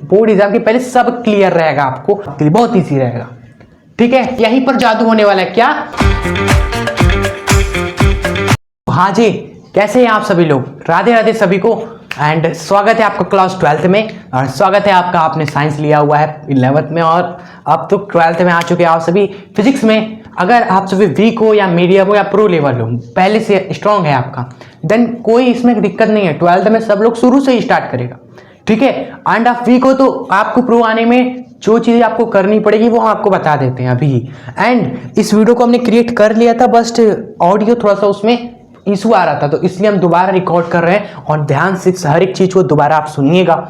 Board exam के पहले सब क्लियर रहेगा आपको, बहुत ईजी रहेगा। ठीक है, यहीं पर जादू होने वाला है। क्या? हाँ जी, कैसे हैं आप सभी लोग? राधे राधे सभी को, एंड स्वागत है आपका क्लास 12th में, और स्वागत है आपका, आपने साइंस लिया हुआ है 11th में और अब तो 12th में आ चुके हैं आप सभी। फिजिक्स में अगर आप सभी वीक हो या मीडियम हो या प्रो लेवल हो, पहले से स्ट्रांग है आपका, देन कोई इसमें दिक्कत नहीं है। 12th में सब लोग शुरू से ही स्टार्ट करेगा। ठीक है, एंड आप वीक हो तो आपको प्रो आने में जो चीज़ें आपको करनी पड़ेगी वो हम आपको बता देते हैं अभी। एंड इस वीडियो को हमने क्रिएट कर लिया था, बस ऑडियो थोड़ा सा उसमें इशू आ रहा था, तो इसलिए हम दोबारा रिकॉर्ड कर रहे हैं, और ध्यान से हर एक चीज़ को दोबारा आप सुनिएगा।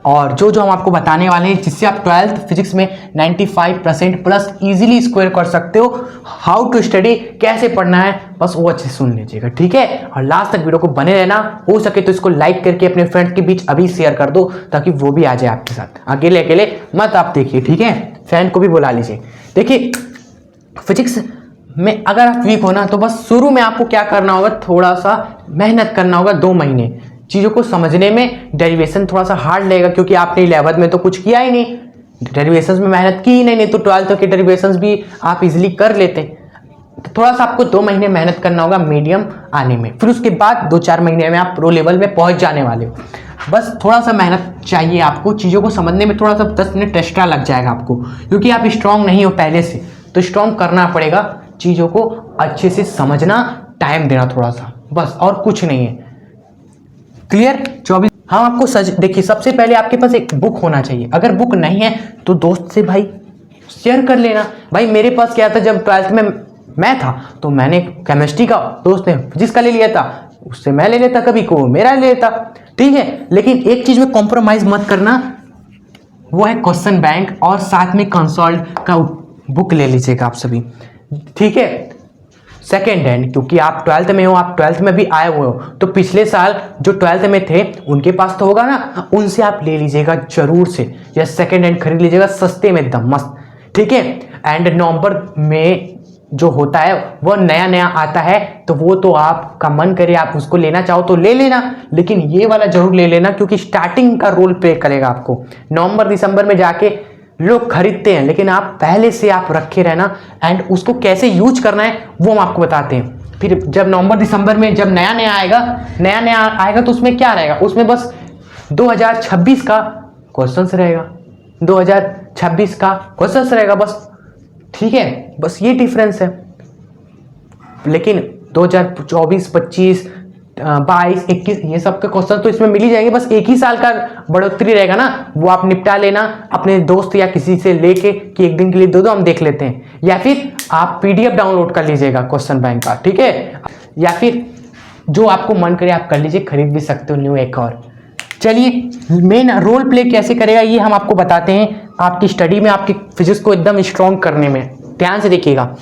और जो जो हम आपको बताने वाले हैं, जिससे आप 12th फिजिक्स में 95% प्लस इजीली स्कोर कर सकते हो। हाउ टू स्टडी, कैसे पढ़ना है, बस वो अच्छे से सुन लीजिएगा। ठीक है, और लास्ट तक वीडियो को बने रहना। हो सके तो इसको लाइक करके अपने फ्रेंड्स के बीच अभी शेयर कर दो, ताकि वो भी आ जाए आपके साथ। अकेले अकेले मत आप देखिए, ठीक है, फ्रेंड को भी बुला लीजिए। देखिए, फिजिक्स में अगर आप वीक हो ना, तो बस शुरू में आपको क्या करना होगा, थोड़ा सा मेहनत करना होगा। 2 महीने चीज़ों को समझने में। डेरिवेशन थोड़ा सा हार्ड लगेगा, क्योंकि आपने 11th में तो कुछ किया ही नहीं, डेरिवेशंस में मेहनत की ही नहीं, तो 12th के डेरिवेशंस भी आप इजीली कर लेते। तो थोड़ा सा आपको 2 महीने मेहनत करना होगा मीडियम आने में, फिर उसके बाद 2-4 महीने में आप प्रो लेवल में पहुंच जाने वाले हो। बस थोड़ा सा मेहनत चाहिए आपको, चीज़ों को समझने में थोड़ा सा 10 मिनट एक्स्ट्रा लग जाएगा आपको, क्योंकि आप स्ट्रांग नहीं हो पहले से, तो स्ट्रांग करना पड़ेगा। चीज़ों को अच्छे से समझना, टाइम देना थोड़ा सा, बस, और कुछ नहीं है। क्लियर? 24 हम आपको देखिए, सबसे पहले आपके पास एक बुक होना चाहिए। अगर बुक नहीं है तो दोस्त से भाई शेयर कर लेना। भाई मेरे पास क्या था, जब 12th में मैं था तो मैंने केमिस्ट्री का, दोस्त ने फिजिक्स का ले लिया था, उससे मैं ले लेता, कभी को मेरा ले लेता। ठीक है, लेकिन एक चीज में कॉम्प्रोमाइज मत करना, वो है क्वेश्चन बैंक, और साथ में कंसोल्ट का बुक ले लीजिएगा आप सभी। ठीक है, सेकेंड हैंड, क्योंकि आप 12th में हो, आप 12th में भी आए हुए हो, तो पिछले साल जो 12th में थे उनके पास तो होगा ना, उनसे आप ले लीजिएगा जरूर से, या सेकेंड हैंड खरीद लीजिएगा सस्ते में एकदम मस्त। ठीक है, एंड नवंबर में जो होता है वो नया नया आता है, तो वो तो आपका मन करे आप उसको लेना चाहो तो ले लेना, लेकिन ये वाला जरूर ले लेना, क्योंकि स्टार्टिंग का रोल प्ले करेगा आपको। नवंबर दिसंबर में जाके लोग खरीदते हैं, लेकिन आप पहले से आप रखे रहना, एंड उसको कैसे यूज करना है वो हम आपको बताते हैं। फिर जब नवंबर दिसंबर में जब नया नया आएगा तो उसमें क्या रहेगा, उसमें बस 2026 का क्वेश्चंस रहेगा, 2026 का क्वेश्चंस रहेगा बस। ठीक है, बस ये डिफरेंस है। लेकिन 2024, 25, 22, 21 ये सब के क्वेश्चन तो इसमें मिल ही जाएंगे, बस एक ही साल का बढ़ोतरी रहेगा ना, वो आप निपटा लेना अपने दोस्त या किसी से लेके, कि एक दिन के लिए दो हम देख लेते हैं, या फिर आप PDF डाउनलोड कर लीजिएगा क्वेश्चन बैंक का। ठीक है, या फिर जो आपको मन करे आप कर लीजिए, खरीद भी सकते हो न्यू एक और। चलिए, मेन रोल प्ले कैसे करेगा ये हम आपको बताते हैं, आपकी स्टडी में, आपकी फिजिक्स को एकदम स्ट्रॉन्ग करने में। ध्यान से देखिएगा।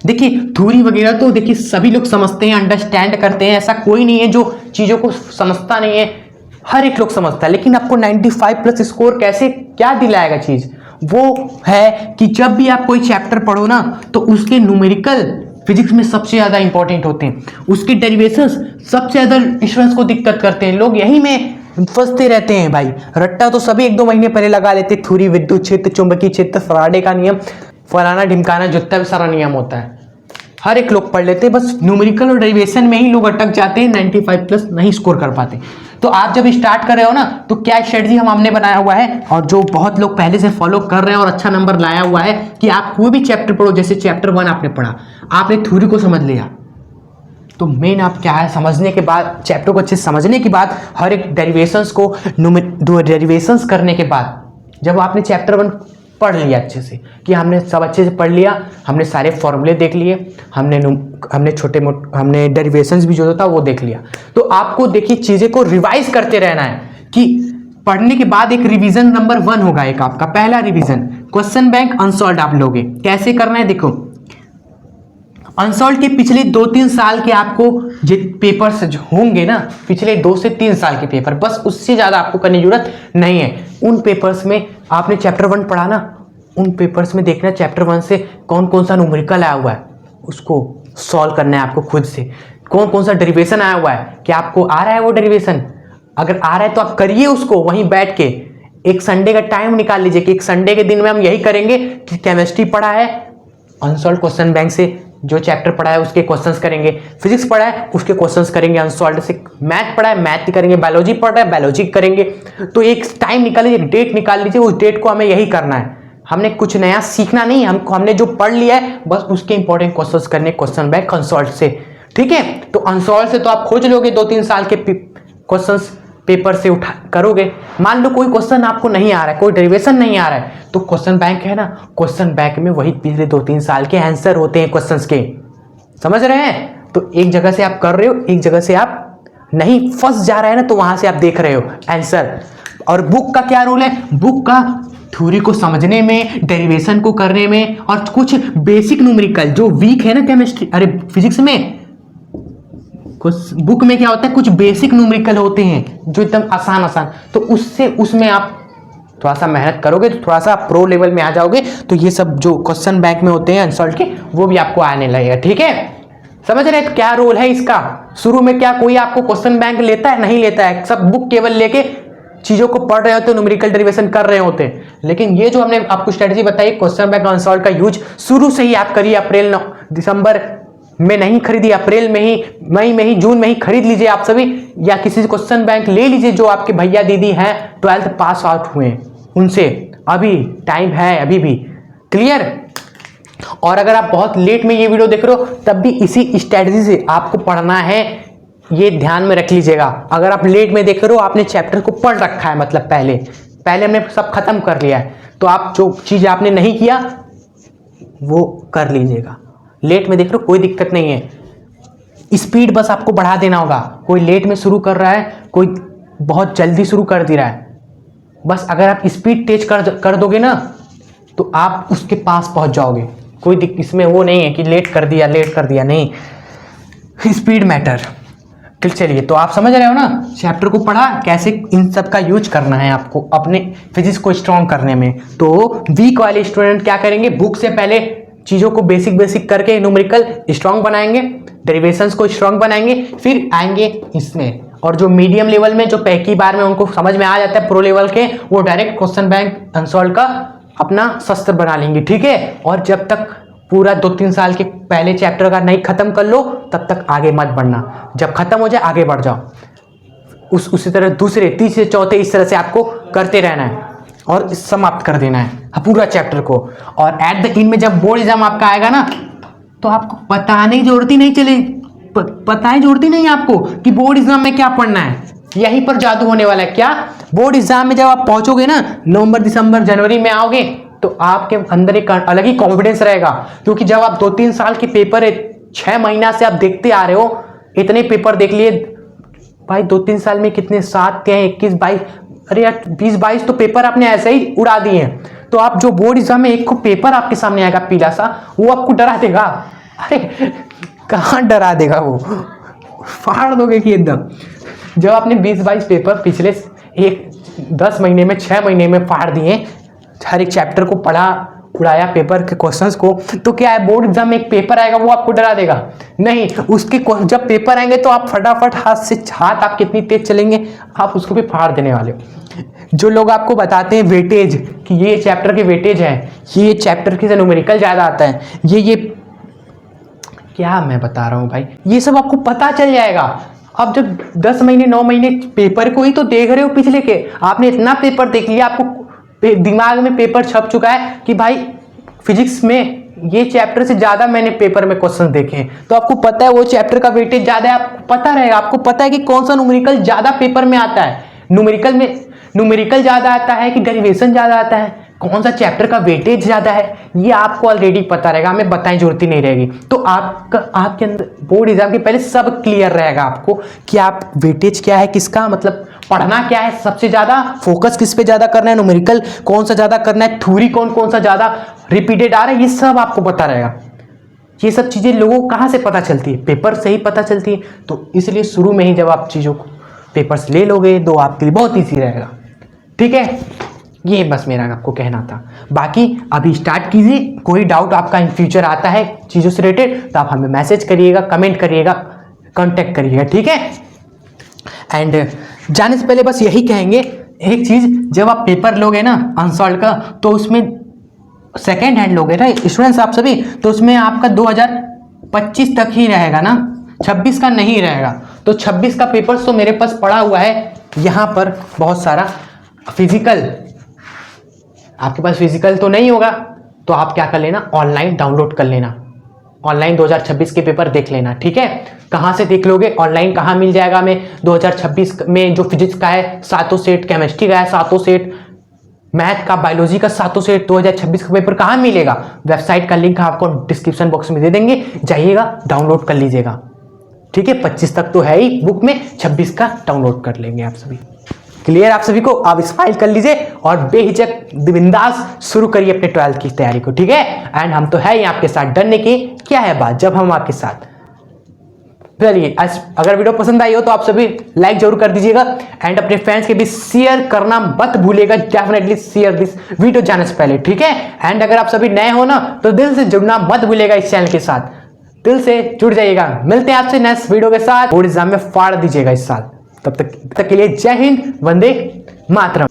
देखिए, थ्योरी वगैरह तो देखिए सभी लोग समझते हैं, अंडरस्टैंड करते हैं, ऐसा कोई नहीं है जो चीज़ों को समझता नहीं है, हर एक लोग समझता है। लेकिन आपको 95 प्लस स्कोर कैसे, क्या दिलाएगा चीज़, वो है कि जब भी आप कोई चैप्टर पढ़ो ना, तो उसके न्यूमेरिकल फिजिक्स में सबसे ज़्यादा इंपॉर्टेंट होते हैं, उसके डेरिवेशंस सबसे ज़्यादा स्टूडेंट्स को दिक्कत करते हैं, लोग यही में फंसते रहते हैं भाई। रट्टा तो सभी 1-2 महीने पहले लगा लेते, थ्योरी, विद्युत क्षेत्र, चुंबकीय क्षेत्र, फराडे का नियम, फलाना ढिमकाना, जितना भी सारा नियम होता है हर एक लोग पढ़ लेते हैं, बस न्यूमेरिकल और डेरिवेशन में ही लोग अटक जाते हैं, 95 प्लस नहीं स्कोर कर पाते। तो आप जब स्टार्ट कर रहे हो ना, तो क्या स्ट्रेटजी हमने बनाया हुआ है, और जो बहुत लोग पहले से फॉलो कर रहे हैं और अच्छा नंबर लाया हुआ है, कि आप कोई भी चैप्टर पढ़ो, जैसे चैप्टर 1 आपने पढ़ा, आपने थ्योरी को समझ लिया, तो मेन आप क्या है, समझने के बाद, चैप्टर को अच्छे से समझने के बाद, हर एक डेरिवेशंस को डेरिवेशंस करने के बाद, जब आपने चैप्टर 1 पढ़ लिया अच्छे से, कि हमने सब अच्छे से पढ़ लिया, हमने सारे फॉर्मूले देख लिए, हमने डेरिवेशंस भी जो होता वो देख लिया, तो आपको देखिए चीज़ें को रिवाइज करते रहना है। कि पढ़ने के बाद एक रिवीजन नंबर 1 होगा, एक आपका पहला रिवीजन, क्वेश्चन बैंक अनसॉल्व आप लोगे। कैसे करना है देखो, अनसॉल्व के पिछले 2-3 साल के आपको जो पेपर्स होंगे ना, पिछले 2 से 3 साल के पेपर, बस उससे ज़्यादा आपको करने की जरूरत नहीं है। उन पेपर्स में आपने चैप्टर 1 पढ़ा ना, उन पेपर्स में देखना चैप्टर 1 से कौन कौन सा न्यूमेरिकल आया हुआ है, उसको सॉल्व करना है आपको खुद से। कौन कौन सा डेरिवेशन आया हुआ है, क्या आपको आ रहा है वो डेरिवेशन, अगर आ रहा है तो आप करिए उसको वहीं बैठ के, एक संडे का टाइम निकाल लीजिए कि एक संडे के दिन में हम यही करेंगे कि केमिस्ट्री पढ़ा है अनसॉल्व क्वेश्चन बैंक से जो चैप्टर पढ़ा है उसके क्वेश्चंस करेंगे, फिजिक्स पढ़ा है उसके क्वेश्चंस करेंगे अनसॉल्व से, मैथ पढ़ा है मैथ करेंगे, बायोलॉजी पढ़ रहा है बायोलॉजी करेंगे। तो एक टाइम निकाल लीजिए, डेट निकाल लीजिए, उस डेट को हमें यही करना है। हमने कुछ नया सीखना नहीं, हमने जो पढ़ लिया है बस उसके इंपॉर्टेंट क्वेश्चंस करने क्वेश्चन बैंक अनसॉल्व से। ठीक है, तो अनसॉल्व से तो आप खोज लोगे 2-3 साल के क्वेश्चंस पेपर से उठा करोगे। मान लो कोई क्वेश्चन आपको नहीं आ रहा है, कोई डेरिवेशन नहीं आ रहा है, तो क्वेश्चन बैंक है ना, क्वेश्चन बैंक में वही पिछले 2-3 साल के आंसर होते हैं क्वेश्चंस के, समझ रहे हैं। तो एक जगह से आप कर रहे हो, एक जगह से आप नहीं फंस जा रहे हैं ना, तो वहां से आप देख रहे हो आंसर। और बुक का क्या रोल है, बुक का थ्योरी को समझने में, डेरिवेशन को करने में, और कुछ बेसिक न्यूमेरिकल जो वीक है ना केमिस्ट्री अरे फिजिक्स में, कुछ बुक में क्या होता है कुछ बेसिक न्यूमेरिकल होते हैं जो एकदम आसान, तो उसमें आप थोड़ा सा मेहनत करोगे तो थोड़ा सा प्रो लेवल में आ जाओगे। तो ये सब जो क्वेश्चन बैंक में होते हैं अनसॉल्व के वो भी आपको आने लगेगा। ठीक है, समझ रहे हैं क्या रोल है इसका। शुरू में क्या कोई आपको क्वेश्चन बैंक लेता है, नहीं लेता है, सब बुक केवल लेके चीजों को पढ़ रहे होते हैं, न्यूमेरिकल डेरिवेशन कर रहे होते हैं। लेकिन ये जो हमने आपको स्ट्रेटेजी बताई क्वेश्चन बैंक अनसॉल्व का यूज शुरू से ही आप करिए। अप्रैल दिसंबर में नहीं खरीदी, अप्रैल में ही, मई में ही, जून में ही खरीद लीजिए आप सभी, या किसी से क्वेश्चन बैंक ले लीजिए जो आपके भैया दीदी हैं 12th पास आउट हुए हैं उनसे, अभी टाइम है अभी भी। क्लियर। और अगर आप बहुत लेट में ये वीडियो देख रहे हो तब भी इसी स्ट्रेटेजी से आपको पढ़ना है, ये ध्यान में रख लीजिएगा। अगर आप लेट में देख रहे हो आपने चैप्टर को पढ़ रखा है, मतलब पहले हमने सब खत्म कर लिया है, तो आप जो चीज आपने नहीं किया वो कर लीजिएगा। लेट में देख रहे हो कोई दिक्कत नहीं है, स्पीड बस आपको बढ़ा देना होगा। कोई लेट में शुरू कर रहा है, कोई बहुत जल्दी शुरू कर दे रहा है, बस अगर आप स्पीड तेज कर दोगे ना तो आप उसके पास पहुंच जाओगे। कोई इसमें वो नहीं है कि लेट कर दिया नहीं, स्पीड मैटर। चलिए, तो आप समझ रहे हो ना, चैप्टर को पढ़ा कैसे इन सब का यूज करना है आपको अपने फिजिक्स को स्ट्रॉन्ग करने में। तो वीक वाले स्टूडेंट क्या करेंगे, बुक से पहले चीज़ों को बेसिक करके न्यूमेरिकल स्ट्रॉन्ग बनाएंगे, डेरिवेशंस को स्ट्रॉन्ग बनाएंगे, फिर आएंगे इसमें। और जो मीडियम लेवल में जो पहली बार में उनको समझ में आ जाता है प्रो लेवल के, वो डायरेक्ट क्वेश्चन बैंक अनसॉल्व का अपना शस्त्र बना लेंगे। ठीक है, और जब तक पूरा 2-3 साल के पहले चैप्टर का नहीं खत्म कर लो तब तक आगे मत बढ़ना, जब खत्म हो जाए आगे बढ़ जाओ। उसी तरह दूसरे, तीसरे, चौथे इस तरह से आपको करते रहना है और समाप्त कर देना है पूरा चैप्टर को। और एट द एंड में जब बोर्ड एग्जाम आपका आएगा ना तो आपको बताने की जरूरत ही नहीं बताने की जरूरत ही नहीं आपको कि बोर्ड एग्जाम में क्या पढ़ना है। यहीं पर जादू होने वाला है। क्या, बोर्ड एग्जाम में जब आप पहुंचोगे ना, नवंबर दिसंबर जनवरी में आओगे तो आपके अंदर एक अलग ही कॉन्फिडेंस रहेगा। क्योंकि जब आप 2-3 साल के पेपर 6 महीना से आप देखते आ रहे हो, इतने पेपर देख लिए भाई, 2-3 साल में कितने 7 के हैं, 21, 22, अरे यार 20-22 तो पेपर आपने ऐसे ही उड़ा दिए हैं। तो आप जो बोर्ड एग्जाम में एक को पेपर आपके सामने आएगा पीला सा, वो आपको डरा देगा। अरे कहाँ डरा देगा, वो फाड़ दोगे कि एकदम। जब आपने 20-22 पेपर पिछले 10 महीने में, 6 महीने में फाड़ दिए, हर एक चैप्टर को पढ़ा, उड़ाया पेपर के क्वेश्चंस को, तो क्या है, बोर्ड एग्जाम में एक पेपर आएगा वो आपको डरा देगा नहीं। उसके जब पेपर आएंगे तो आप फटाफट हाथ आप कितनी तेज चलेंगे, आप उसको भी फाड़ देने वाले हो। जो लोग आपको बताते हैं वेटेज कि ये चैप्टर के वेटेज है, ये चैप्टर के न्यूमेरिकल ज़्यादा आता है, ये क्या मैं बता रहा हूँ भाई, ये सब आपको पता चल जाएगा। अब जब 10 महीने 9 महीने पेपर को ही तो देख रहे हो पिछले के, आपने इतना पेपर देख लिया, आपको दिमाग में पेपर छप चुका है कि भाई फिजिक्स में ये चैप्टर से ज़्यादा मैंने पेपर में क्वेश्चन देखे हैं, तो आपको पता है वो चैप्टर का वेटेज ज़्यादा है, आपको पता रहेगा, आपको पता है कि कौन सा न्यूमेरिकल ज़्यादा पेपर में आता है, न्यूमेरिकल ज़्यादा आता है कि डेरिवेशन ज़्यादा आता है, कौन सा चैप्टर का वेटेज ज़्यादा है, ये आपको ऑलरेडी पता रहेगा, हमें बताने जरूरत ही नहीं रहेगी। तो आपके अंदर बोर्ड एग्जाम के पहले सब क्लियर रहेगा आपको कि आप वेटेज क्या है, किसका मतलब पढ़ना क्या है, सबसे ज़्यादा फोकस किस पे ज़्यादा करना है, न्यूमेरिकल कौन सा ज़्यादा करना है, थ्योरी कौन सा ज़्यादा रिपीटेड आ रहा है, ये सब आपको पता रहेगा। ये सब चीज़ें लोगों को कहाँ से पता चलती है, पेपर से ही पता चलती है। तो इसलिए शुरू में ही जब आप चीज़ों को पेपर्स ले लोगे तो आपके लिए बहुत ईजी रहेगा। ठीक है, ये बस मेरा आपको कहना था। बाकी अभी स्टार्ट कीजिए, कोई डाउट आपका इन फ्यूचर आता है चीज़ों से रिलेटेड तो आप हमें मैसेज करिएगा, कमेंट करिएगा, कांटेक्ट करिएगा। ठीक है, एंड जाने से पहले बस यही कहेंगे एक चीज, जब आप पेपर लोगे ना अनसॉल्व का, तो उसमें सेकेंड हैंड लोगे ना स्टूडेंट्स आप सभी, तो उसमें आपका 2025 तक ही रहेगा ना, 26 का नहीं रहेगा। तो 26 का पेपर तो मेरे पास पड़ा हुआ है यहाँ पर बहुत सारा। फिजिकल आपके पास फिजिकल तो नहीं होगा, तो आप क्या कर लेना, ऑनलाइन डाउनलोड कर लेना, ऑनलाइन 2026 के पेपर देख लेना, ठीक है। कहाँ से देख लोगे, ऑनलाइन कहाँ मिल जाएगा हमें 2026 में, जो फिजिक्स का है 7 सेट, केमिस्ट्री का है 7 सेट, मैथ का, बायोलॉजी का 7 सेट, 2026 का पेपर कहाँ मिलेगा। वेबसाइट का लिंक आपको डिस्क्रिप्शन बॉक्स में दे देंगे, जाइएगा डाउनलोड कर लीजिएगा, ठीक है। 25 तक तो है ही बुक में, 26 का डाउनलोड कर लेंगे आप सभी। क्लियर आप सभी को, आप इस फाइल कर लीजिए और बेहिचक बिंदास शुरू करिए अपने 12th की तैयारी को, ठीक है। एंड हम तो है ही आपके साथ, डरने की क्या है बात, जब हम आपके साथ। चलिए, अगर वीडियो पसंद आई हो तो आप सभी लाइक जरूर कर दीजिएगा एंड अपने फ्रेंड्स के बीच शेयर करना मत भूलिएगा, डेफिनेटली शेयर दिस वीडियो जाने से पहले, ठीक है। एंड अगर आप सभी नए हो ना, तो दिल से जुड़ना मत भूलिएगा इस चैनल के साथ, दिल से जुड़ जाइएगा। मिलते हैं आपसे नेक्स्ट वीडियो के साथ, बोर्ड एग्जाम में फाड़ दीजिएगा इस साल। तब तक के लिए जय हिंद, वंदे मातरम।